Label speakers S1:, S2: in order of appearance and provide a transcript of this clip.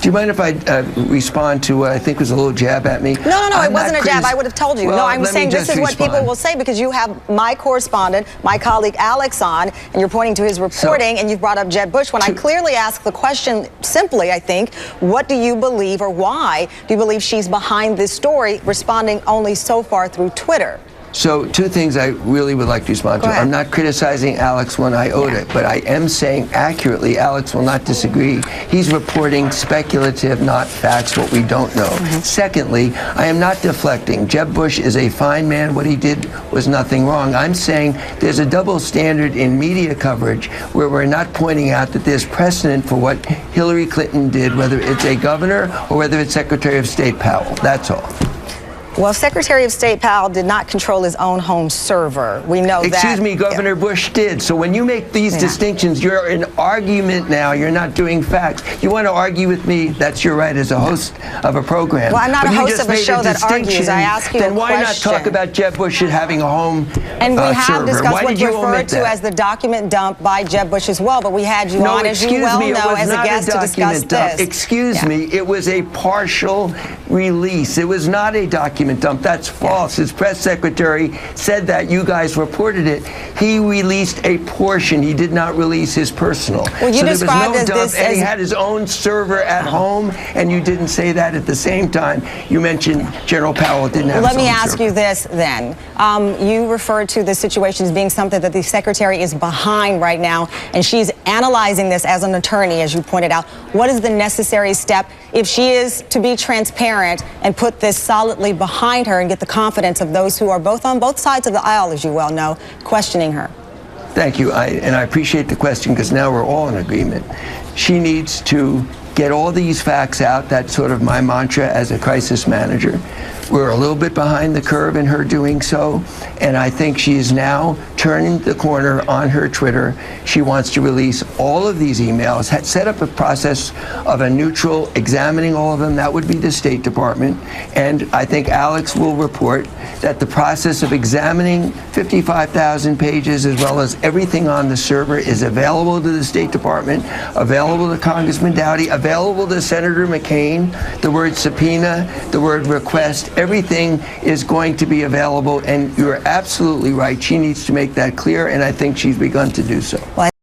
S1: Do you mind if I respond to what I think was a little jab at me?
S2: No, it wasn't a jab. I would have told you.
S1: Well,
S2: no, I'm saying this is what people will say because you have my correspondent, my colleague Alex on, and you're pointing to his reporting, and you've brought up Jeb Bush when I clearly asked the question simply, I think, what do you believe or why do you believe she's behind this story, responding only so far through Twitter?
S1: So two things I really would like to respond to. I'm not criticizing Alex one iota, but I am saying accurately, Alex will not disagree. He's reporting speculative, not facts, what we don't know. Secondly, I am not deflecting. Jeb Bush is a fine man. What he did was nothing wrong. I'm saying there's a double standard in media coverage where we're not pointing out that there's precedent for what Hillary Clinton did, whether it's a governor or whether it's Secretary of State Powell. That's all.
S2: Well, Secretary of State Powell did not control his own home server. We know that.
S1: Excuse me, Governor Bush did. So when you make these distinctions, you're in argument now. You're not doing facts. You want to argue with me, that's your right as a host of a program.
S2: Well, I'm not a host of a show that argues. I ask you a question.
S1: Then why not talk about Jeb Bush having a home
S2: And we have
S1: server?
S2: discussed what's referred to as the document dump by Jeb Bush as well, but we had you on, as you well know, as a guest to discuss this.
S1: Excuse me, it was a partial release. It was not a document dump. That's false. His press secretary said that. You guys reported it. He released a portion. He did not release his personal.
S2: Well, you
S1: so
S2: described
S1: there was no dump,
S2: this
S1: and he had his own server at home, and you didn't say that at the same time. You mentioned General Powell didn't have his own server.
S2: Let me ask you this then. You referred to the situation as being something that the secretary is behind right now, and she's analyzing this as an attorney, as you pointed out. What is the necessary step if she is to be transparent and put this solidly behind her and get the confidence of those who are both on both sides of the aisle, as you well know, questioning her?
S1: Thank you. And I appreciate the question because now we're all in agreement. She needs to get all these facts out. That's sort of my mantra as a crisis manager. We're a little bit behind the curve in her doing so, and I think she is now turning the corner on her Twitter. She wants to release all of these emails, set up a process of a neutral examining all of them. That would be the State Department, and I think Alex will report that the process of examining 55,000 pages as well as everything on the server is available to the State Department, available to Congressman Dowdy, available to Senator McCain. The word subpoena, the word request, everything is going to be available, and you're absolutely right. She needs to make that clear, and I think she's begun to do so.